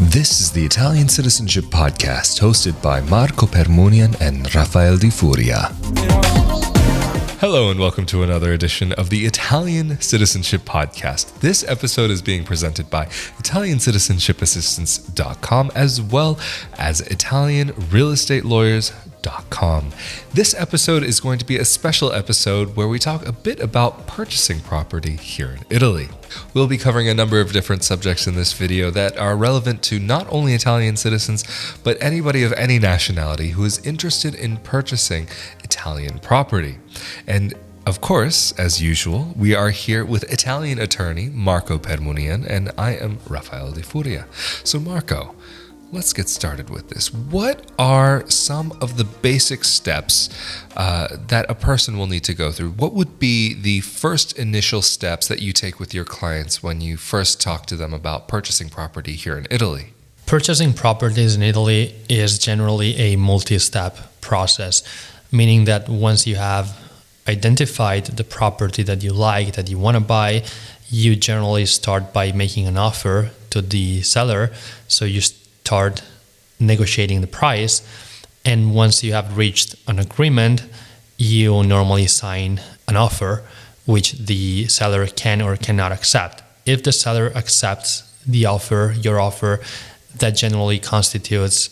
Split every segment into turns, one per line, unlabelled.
This is the Italian Citizenship Podcast, hosted by Marco Permunian and Rafael Di Furia. Hello and welcome to another edition of the Italian Citizenship Podcast. This episode is being presented by Italiancitizenshipassistance.com as well as ItalianRealEstateLawyers.com. This episode is going to be a special episode where we talk a bit about purchasing property here in Italy. We'll be covering a number of different subjects in this video that are relevant to not only Italian citizens, but anybody of any nationality who is interested in purchasing Italian property. And of course, as usual, we are here with Italian attorney Marco Permunian, and I am Rafael Di Furia. So Marco, let's get started with this. What are some of the basic steps that a person will need to go through? What would be the first initial steps that you take with your clients when you first talk to them about purchasing property here in Italy?
Purchasing properties in Italy is generally a multi-step process, meaning that once you have identified the property that you like, that you want to buy, you generally start by making an offer to the seller. So you start negotiating the price, and once you have reached an agreement, you normally sign an offer which the seller can or cannot accept. If the seller accepts the offer, your offer, that generally constitutes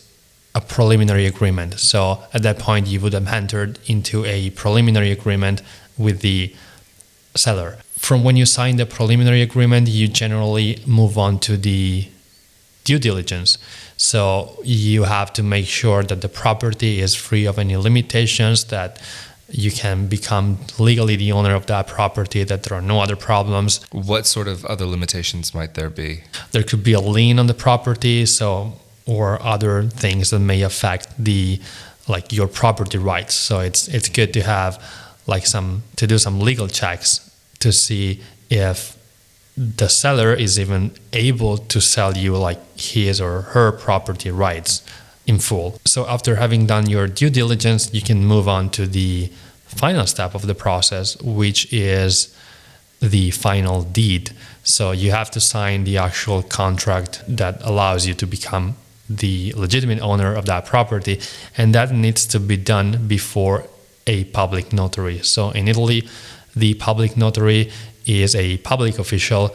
a preliminary agreement. So at that point, you would have entered into a preliminary agreement with the seller. From when you sign the preliminary agreement, you generally move on to the due diligence. So you have to make sure that the property is free of any limitations, that you can become legally the owner of that property, that there are no other problems.
What sort of other limitations might there be?
There could be a lien on the property, or other things that may affect your property rights. So it's good to have to do some legal checks to see if the seller is even able to sell you his or her property rights in full. So after having done your due diligence, you can move on to the final step of the process, which is the final deed. So you have to sign the actual contract that allows you to become the legitimate owner of that property, and that needs to be done before a public notary. So in Italy, the public notary is a public official,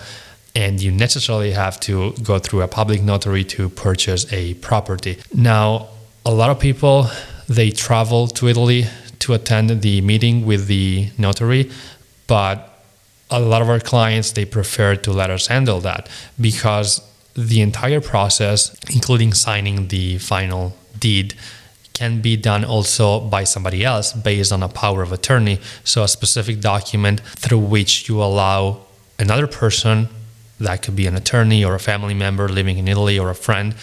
and you necessarily have to go through a public notary to purchase a property. Now, a lot of people, they travel to Italy to attend the meeting with the notary, but a lot of our clients, they prefer to let us handle that, because the entire process, including signing the final deed, can be done also by somebody else based on a power of attorney. So a specific document through which you allow another person, that could be an attorney or a family member living in Italy or a friend,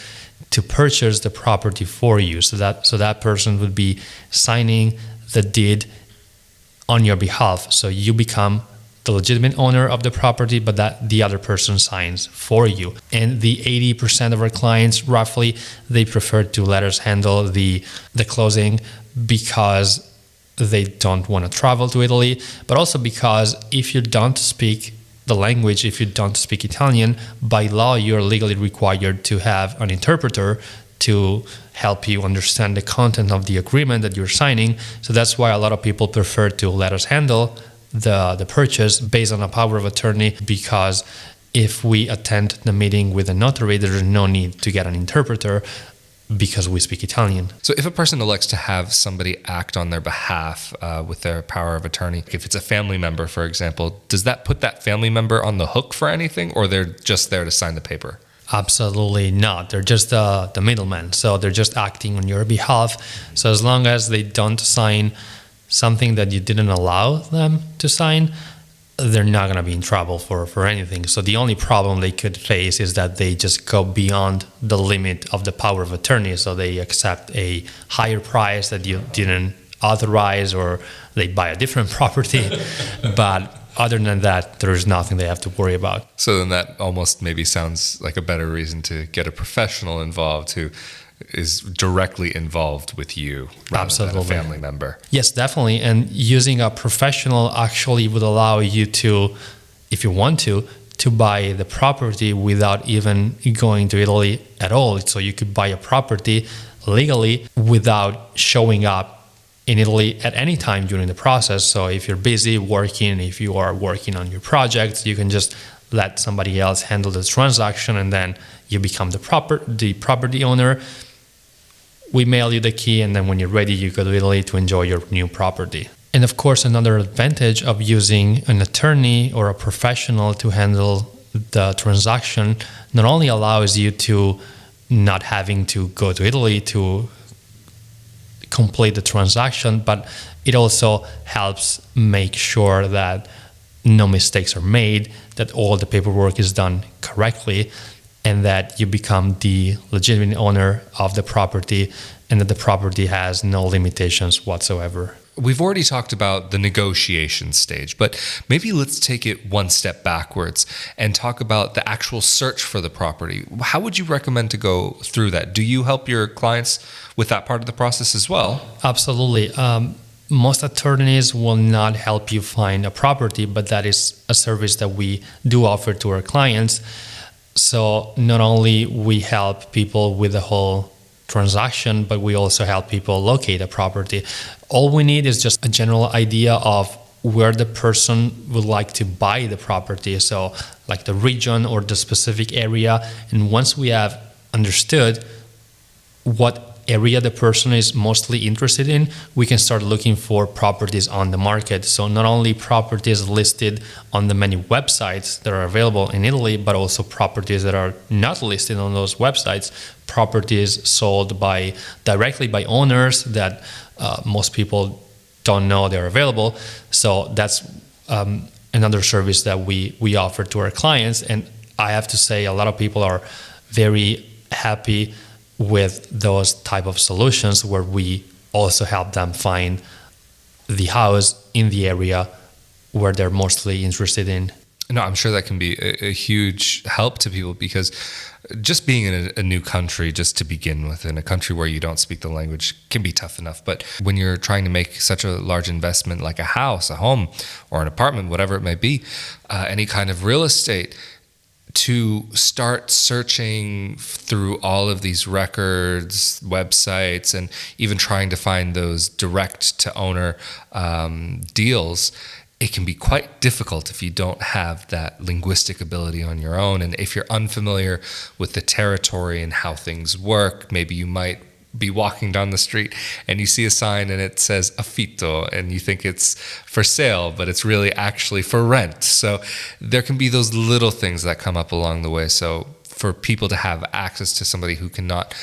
to purchase the property for you. So that person would be signing the deed on your behalf. So you become the legitimate owner of the property, but that the other person signs for you. And the 80% of our clients, roughly, they prefer to let us handle the closing, because they don't want to travel to Italy, but also because if you don't speak the language, if you don't speak Italian, by law, you're legally required to have an interpreter to help you understand the content of the agreement that you're signing. So that's why a lot of people prefer to let us handle the purchase based on a power of attorney, because if we attend the meeting with a notary, there is no need to get an interpreter because we speak Italian.
So if a person elects to have somebody act on their behalf with their power of attorney, if it's a family member, for example, does that put that family member on the hook for anything, or they're just there to sign the paper?
Absolutely not. They're just the middleman. So they're just acting on your behalf. So as long as they don't sign something that you didn't allow them to sign, they're not going to be in trouble for anything. So the only problem they could face is that they just go beyond the limit of the power of attorney. So they accept a higher price that you didn't authorize, or they buy a different property. But other than that, there's nothing they have to worry about.
So then that almost maybe sounds like a better reason to get a professional involved who is directly involved with you rather than a family member.
Yes, definitely. And using a professional actually would allow you to if you want to buy the property without even going to Italy at all. So you could buy a property legally without showing up in Italy at any time during the process. So if you're busy working, if you are working on your projects, you can just let somebody else handle the transaction, and then you become the property owner. We mail you the key, and then when you're ready, you go to Italy to enjoy your new property. And of course, another advantage of using an attorney or a professional to handle the transaction not only allows you to not having to go to Italy to complete the transaction, but it also helps make sure that no mistakes are made, that all the paperwork is done correctly, and that you become the legitimate owner of the property, and that the property has no limitations whatsoever.
We've already talked about the negotiation stage, but maybe let's take it one step backwards and talk about the actual search for the property. How would you recommend to go through that? Do you help your clients with that part of the process as well?
Absolutely. Most attorneys will not help you find a property, but that is a service that we do offer to our clients. So not only we help people with the whole transaction, but we also help people locate a property. All we need is just a general idea of where the person would like to buy the property, so like the region or the specific area. And once we have understood what area the person is mostly interested in, we can start looking for properties on the market. So not only properties listed on the many websites that are available in Italy, but also properties that are not listed on those websites, properties sold directly by owners that most people don't know they're available. So that's another service that we offer to our clients. And I have to say, a lot of people are very happy with those type of solutions, where we also help them find the house in the area where they're mostly interested in.
No, I'm sure that can be a huge help to people, because just being in a new country, just to begin with, in a country where you don't speak the language, can be tough enough. But when you're trying to make such a large investment like a house, a home, or an apartment, whatever it may be, any kind of real estate, to start searching through all of these records, websites, and even trying to find those direct to owner deals, it can be quite difficult if you don't have that linguistic ability on your own. And if you're unfamiliar with the territory and how things work, maybe you might be walking down the street and you see a sign and it says affitto, and you think it's for sale, but it's really actually for rent. So there can be those little things that come up along the way. So for people to have access to somebody who can not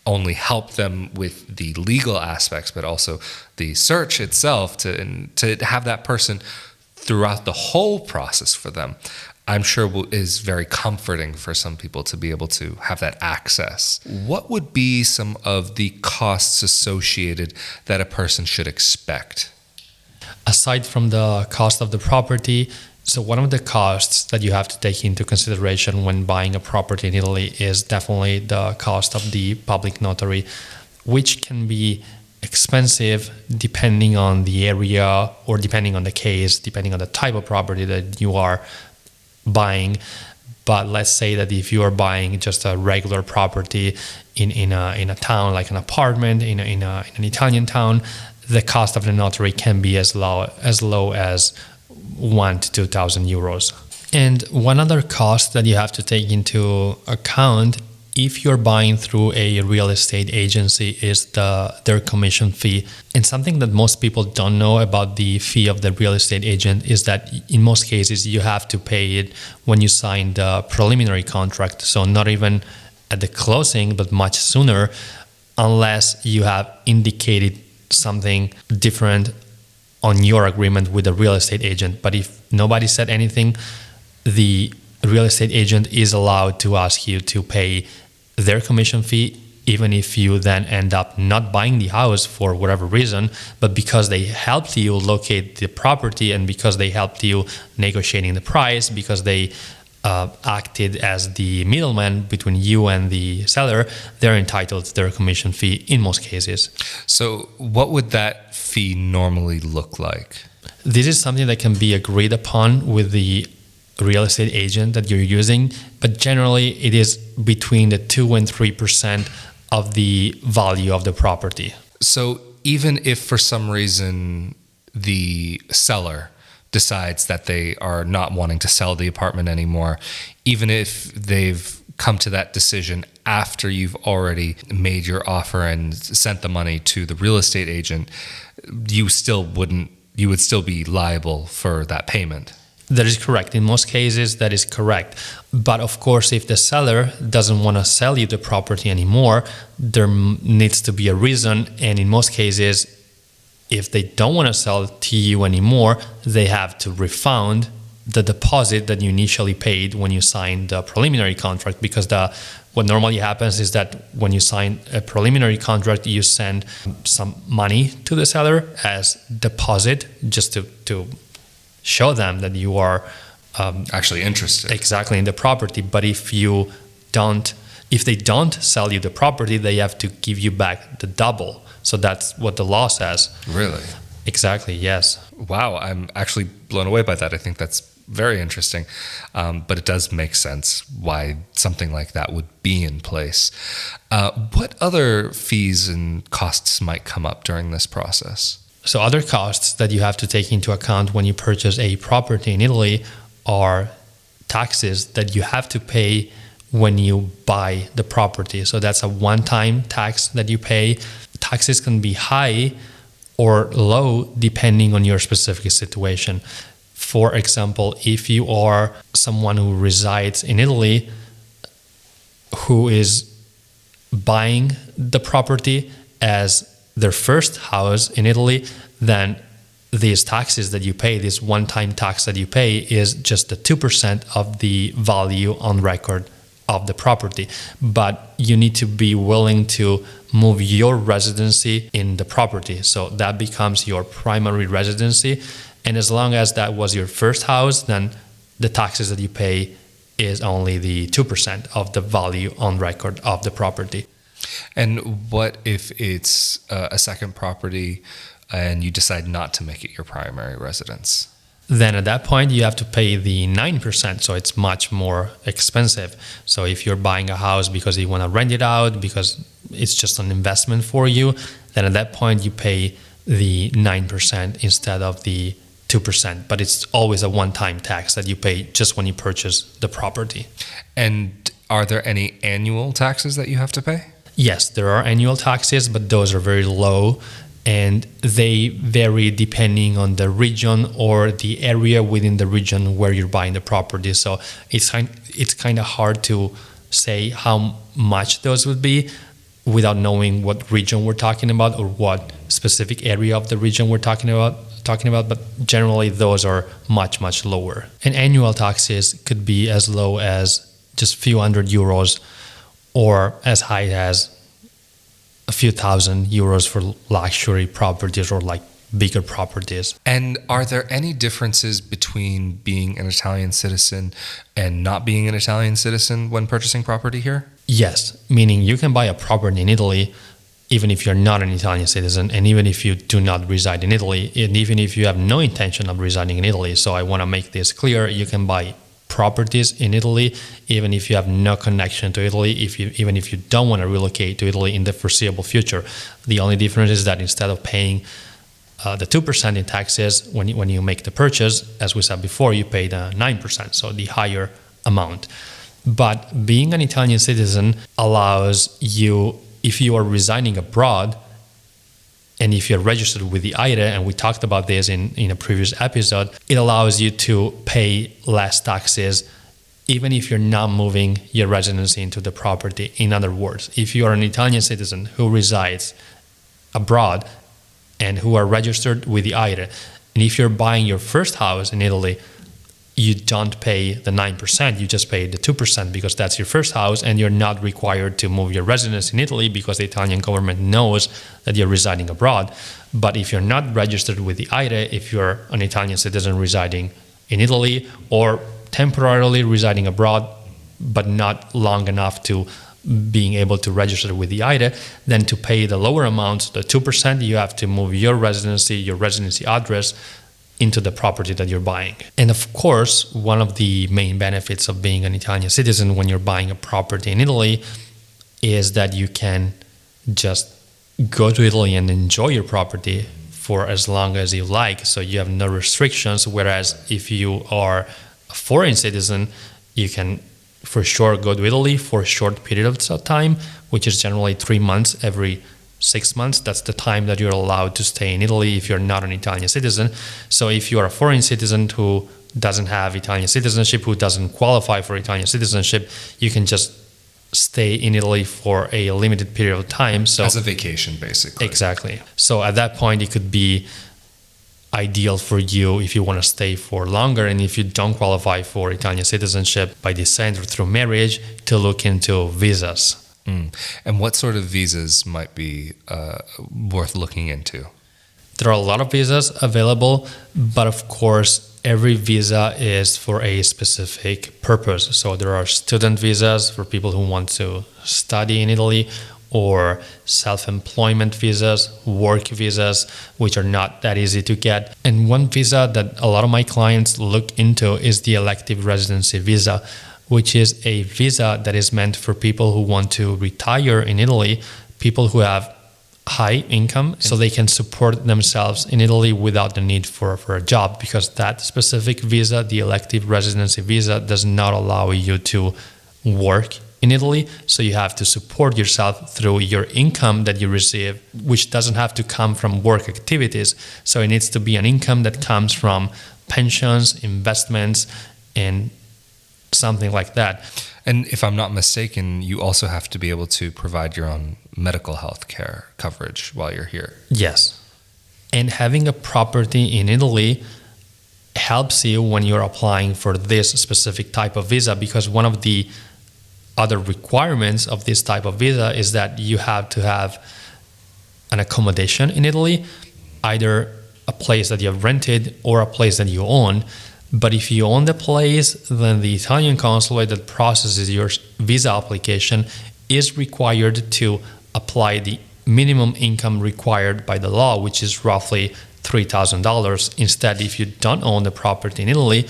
only help them with the legal aspects, but also the search itself, to have that person throughout the whole process for them, I'm sure is very comforting for some people to be able to have that access. What would be some of the costs associated that a person should expect?
Aside from the cost of the property, so one of the costs that you have to take into consideration when buying a property in Italy is definitely the cost of the public notary, which can be expensive depending on the area, or depending on the case, depending on the type of property that you are buying. But let's say that if you are buying just a regular property in a town, like an apartment in an Italian town, the cost of the notary can be as low as 1,000 to 2,000 euros. And one other cost that you have to take into account if you're buying through a real estate agency is their commission fee. And something that most people don't know about the fee of the real estate agent is that in most cases you have to pay it when you sign the preliminary contract. So not even at the closing, but much sooner, unless you have indicated something different on your agreement with the real estate agent. But if nobody said anything, the real estate agent is allowed to ask you to pay their commission fee, even if you then end up not buying the house for whatever reason, but because they helped you locate the property, and because they helped you negotiating the price, because they acted as the middleman between you and the seller, they're entitled to their commission fee in most cases.
So what would that fee normally look like?
This is something that can be agreed upon with the real estate agent that you're using, but generally it is between the 2 and 3% of the value of the property.
So even if for some reason the seller decides that they are not wanting to sell the apartment anymore, even if they've come to that decision after you've already made your offer and sent the money to the real estate agent, you would still be liable for that payment.
That is correct. In most cases, that is correct. But of course, if the seller doesn't want to sell you the property anymore, there needs to be a reason. And in most cases, if they don't want to sell it to you anymore, they have to refund the deposit that you initially paid when you signed the preliminary contract, because what normally happens is that when you sign a preliminary contract, you send some money to the seller as deposit just to show them that you are
actually interested
exactly in the property. But if they don't sell you the property, they have to give you back the double. So that's what the law says.
Really?
Exactly, yes.
Wow, I'm actually blown away by that. I think that's very interesting. But it does make sense why something like that would be in place. What other fees and costs might come up during this process?
So other costs that you have to take into account when you purchase a property in Italy are taxes that you have to pay when you buy the property. So that's a one-time tax that you pay. Taxes can be high or low depending on your specific situation. For example, if you are someone who resides in Italy who is buying the property as their first house in Italy, then these taxes that you pay, this one-time tax that you pay, is just the 2% of the value on record of the property. But you need to be willing to move your residency in the property. So that becomes your primary residency. And as long as that was your first house, then the taxes that you pay is only the 2% of the value on record of the property.
And what if it's a second property and you decide not to make it your primary residence?
Then at that point, you have to pay the 9%, so it's much more expensive. So if you're buying a house because you want to rent it out, because it's just an investment for you, then at that point you pay the 9% instead of the 2%. But it's always a one-time tax that you pay just when you purchase the property.
And are there any annual taxes that you have to pay?
Yes, there are annual taxes, but those are very low, and they vary depending on the region or the area within the region where you're buying the property. So it's kind of hard to say how much those would be without knowing what region we're talking about or what specific area of the region we're talking about. But generally those are much, much lower. And annual taxes could be as low as just a few €100 or as high as a few €1,000 for luxury properties or like bigger properties.
And are there any differences between being an Italian citizen and not being an Italian citizen when purchasing property here?
Yes, meaning you can buy a property in Italy even if you're not an Italian citizen, and even if you do not reside in Italy, and even if you have no intention of residing in Italy. So I want to make this clear. You can buy properties in Italy even if you have no connection to Italy, even if you don't want to relocate to Italy in the foreseeable future. The only difference is that instead of paying the 2% in taxes when you make the purchase, as we said before, you pay the 9%, so the higher amount. But being an Italian citizen allows you, if you are residing abroad and if you're registered with the IRE, and we talked about this in a previous episode, it allows you to pay less taxes even if you're not moving your residency into the property. In other words, if you are an Italian citizen who resides abroad and who are registered with the IRE, and if you're buying your first house in Italy, you don't pay the 9%, you just pay the 2% because that's your first house, and you're not required to move your residence in Italy because the Italian government knows that you're residing abroad. But if you're not registered with the IRE, if you're an Italian citizen residing in Italy or temporarily residing abroad, but not long enough to being able to register with the IRE, then to pay the lower amount, the 2%, you have to move your residency address into the property that you're buying. And of course, one of the main benefits of being an Italian citizen when you're buying a property in Italy is that you can just go to Italy and enjoy your property for as long as you like. So you have no restrictions. Whereas if you are a foreign citizen, you can for sure go to Italy for a short period of time, which is generally 3 months every 6 months. That's the time that you're allowed to stay in Italy if you're not an Italian citizen. So if you're a foreign citizen who doesn't have Italian citizenship, who doesn't qualify for Italian citizenship, you can just stay in Italy for a limited period of time. So
as a vacation, basically.
Exactly. So at that point, it could be ideal for you if you want to stay for longer, and if you don't qualify for Italian citizenship by descent or through marriage, to look into visas.
And what sort of visas might be worth looking into?
There are a lot of visas available, but of course, every visa is for a specific purpose. So there are student visas for people who want to study in Italy, or self-employment visas, work visas, which are not that easy to get. And one visa that a lot of my clients look into is the elective residency visa, which is a visa that is meant for people who want to retire in Italy, people who have high income, so they can support themselves in Italy without the need for a job, because that specific visa, the elective residency visa, does not allow you to work in Italy. So you have to support yourself through your income that you receive, which doesn't have to come from work activities. So it needs to be an income that comes from pensions, investments, and something like that.
And if I'm not mistaken, you also have to be able to provide your own medical health care coverage while you're here.
Yes. And having a property in Italy helps you when you're applying for this specific type of visa, because one of the other requirements of this type of visa is that you have to have an accommodation in Italy, either a place that you have rented or a place that you own. But if you own the place, then the Italian consulate that processes your visa application is required to apply the minimum income required by the law, which is roughly $3,000. Instead, if you don't own the property in Italy,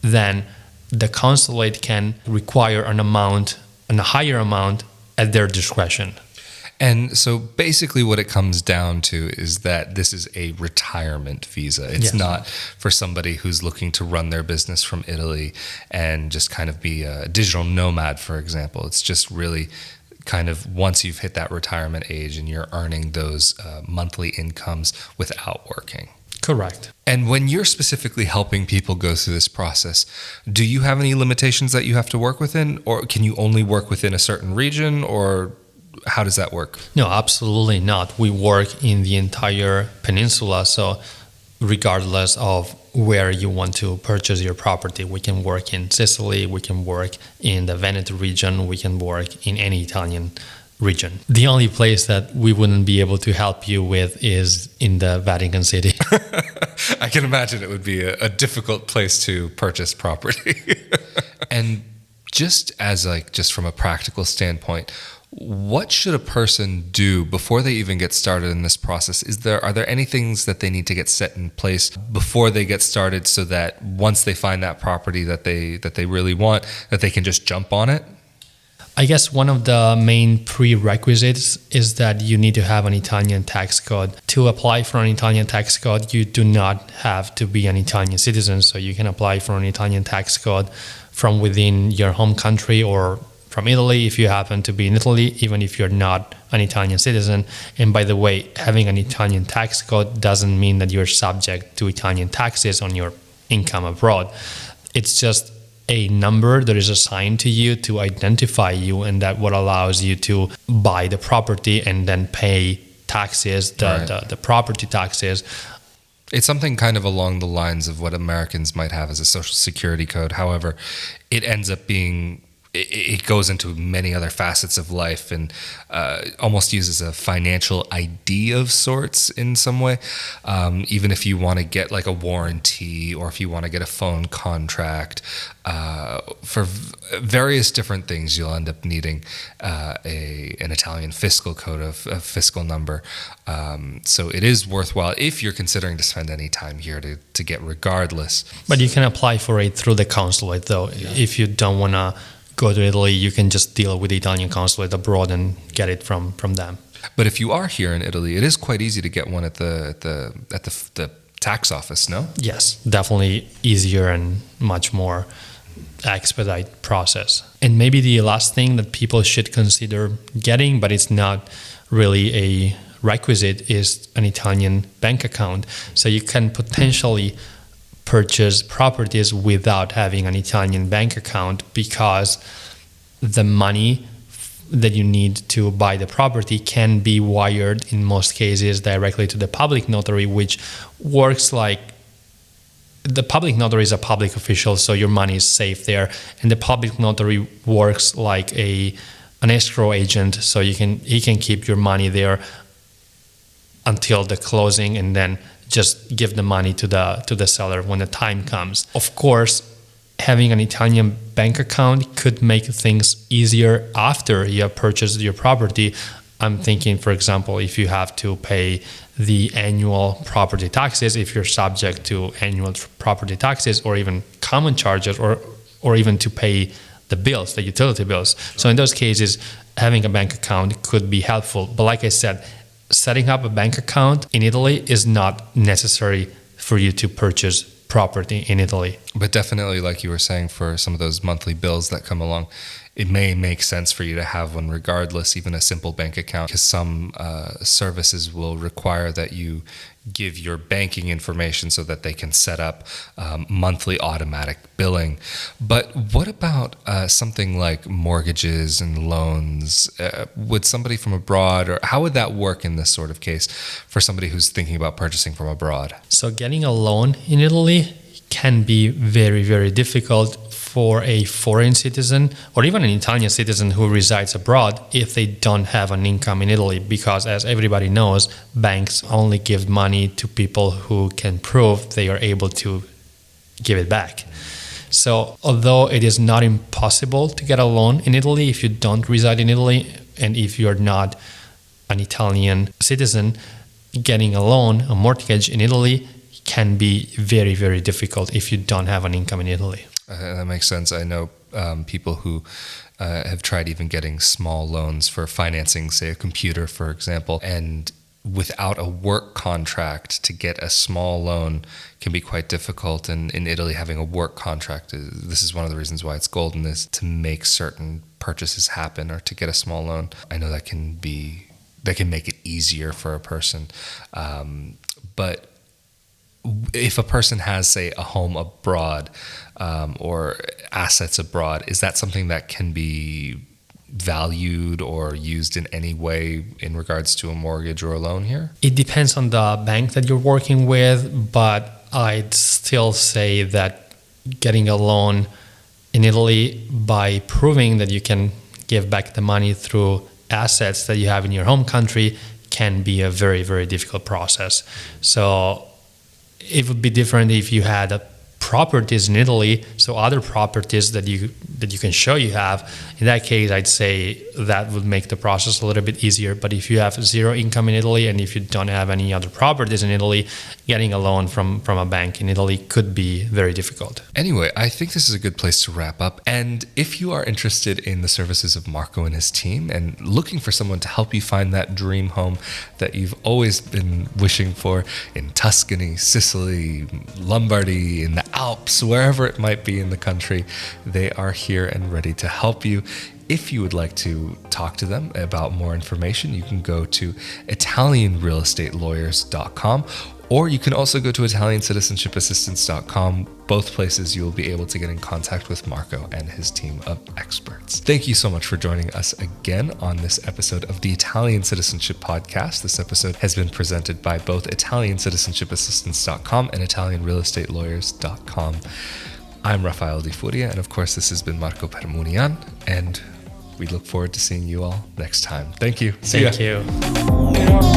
then the consulate can require a higher amount at their discretion.
And so basically what it comes down to is that this is a retirement visa. It's not for somebody who's looking to run their business from Italy and just kind of be a digital nomad, for example. It's just really kind of once you've hit that retirement age and you're earning those monthly incomes without working.
Correct.
And when you're specifically helping people go through this process, do you have any limitations that you have to work within, or can you only work within a certain region, or how does that work?
No, absolutely not. We work in the entire peninsula, so regardless of where you want to purchase your property, we can work in Sicily, we can work in the Veneto region, we can work in any Italian region. The only place that we wouldn't be able to help you with is in the Vatican City.
I can imagine it would be a difficult place to purchase property. And just from a practical standpoint, what should a person do before they even get started in this process? Are there any things that they need to get set in place before they get started, so that once they find that property that they really want, that they can just jump on it?
I guess one of the main prerequisites is that you need to have an Italian tax code. To apply for an Italian tax code, you do not have to be an Italian citizen, so you can apply for an Italian tax code from within your home country or from Italy if you happen to be in Italy, even if you're not an Italian citizen. And by the way, having an Italian tax code doesn't mean that you're subject to Italian taxes on your income abroad. It's just a number that is assigned to you to identify you, and that what allows you to buy the property and then pay taxes, the property taxes.
It's something kind of along the lines of what Americans might have as a social security code. However, it ends up being it goes into many other facets of life and almost uses a financial ID of sorts in some way. Even if you want to get like a warranty, or if you want to get a phone contract, for various different things, you'll end up needing an Italian fiscal code, a fiscal number. So it is worthwhile if you're considering to spend any time here to get regardless.
But you can apply for it through the consulate, though. Yeah. If you don't want to go to Italy, you can just deal with the Italian consulate abroad and get it from them.
But if you are here in Italy, it is quite easy to get one at the tax office, no?
Yes, definitely easier and much more expedite process. And maybe the last thing that people should consider getting, but it's not really a requisite, is an Italian bank account. So you can potentially purchase properties without having an Italian bank account, because the money that you need to buy the property can be wired in most cases directly to the public notary, which works like the public notary is a public official, so your money is safe there, and the public notary works like an escrow agent, so he can keep your money there until the closing, and then just give the money to the seller when the time comes. Of course, having an Italian bank account could make things easier after you have purchased your property. I'm thinking, for example, if you have to pay the annual property taxes, if you're subject to annual property taxes, or even common charges, or even to pay the bills, the utility bills. So in those cases, having a bank account could be helpful. But like I said, setting up a bank account in Italy is not necessary for you to purchase property in Italy.
But definitely, like you were saying, for some of those monthly bills that come along, it may make sense for you to have one regardless, even a simple bank account, because some services will require that you give your banking information so that they can set up monthly automatic billing. But what about something like mortgages and loans? Would somebody from abroad, or how would that work in this sort of case for somebody who's thinking about purchasing from abroad?
So getting a loan in Italy can be very, very difficult for a foreign citizen, or even an Italian citizen who resides abroad, if they don't have an income in Italy, because as everybody knows, banks only give money to people who can prove they are able to give it back. So although it is not impossible to get a loan in Italy if you don't reside in Italy, and if you're not an Italian citizen, getting a loan, a mortgage in Italy can be very, very difficult if you don't have an income in Italy.
That makes sense. I know people who have tried even getting small loans for financing, say, a computer, for example, and without a work contract to get a small loan can be quite difficult. And in Italy, having a work contract, this is one of the reasons why it's golden, is to make certain purchases happen or to get a small loan. I know that can make it easier for a person. But if a person has, say, a home abroad or assets abroad, is that something that can be valued or used in any way in regards to a mortgage or a loan here?
It depends on the bank that you're working with, but I'd still say that getting a loan in Italy by proving that you can give back the money through assets that you have in your home country can be a very, very difficult process. So it would be different if you had properties in Italy, so other properties that you can show you have. In that case, I'd say that would make the process a little bit easier. But if you have zero income in Italy, and if you don't have any other properties in Italy, getting a loan from a bank in Italy could be very difficult.
Anyway, I think this is a good place to wrap up. And if you are interested in the services of Marco and his team and looking for someone to help you find that dream home that you've always been wishing for in Tuscany, Sicily, Lombardy, in the Alps, wherever it might be in the country, they are here and ready to help you. If you would like to talk to them about more information, you can go to ItalianRealEstateLawyers.com, or you can also go to ItalianCitizenshipassistance.com. Both places you will be able to get in contact with Marco and his team of experts. Thank you so much for joining us again on this episode of the Italian Citizenship Podcast. This episode has been presented by both ItalianCitizenshipassistance.com and ItalianRealEstateLawyers.com. I'm Rafael Di Furia, and of course, this has been Marco Permunian, and we look forward to seeing you all next time. Thank you. See ya.
Thank you.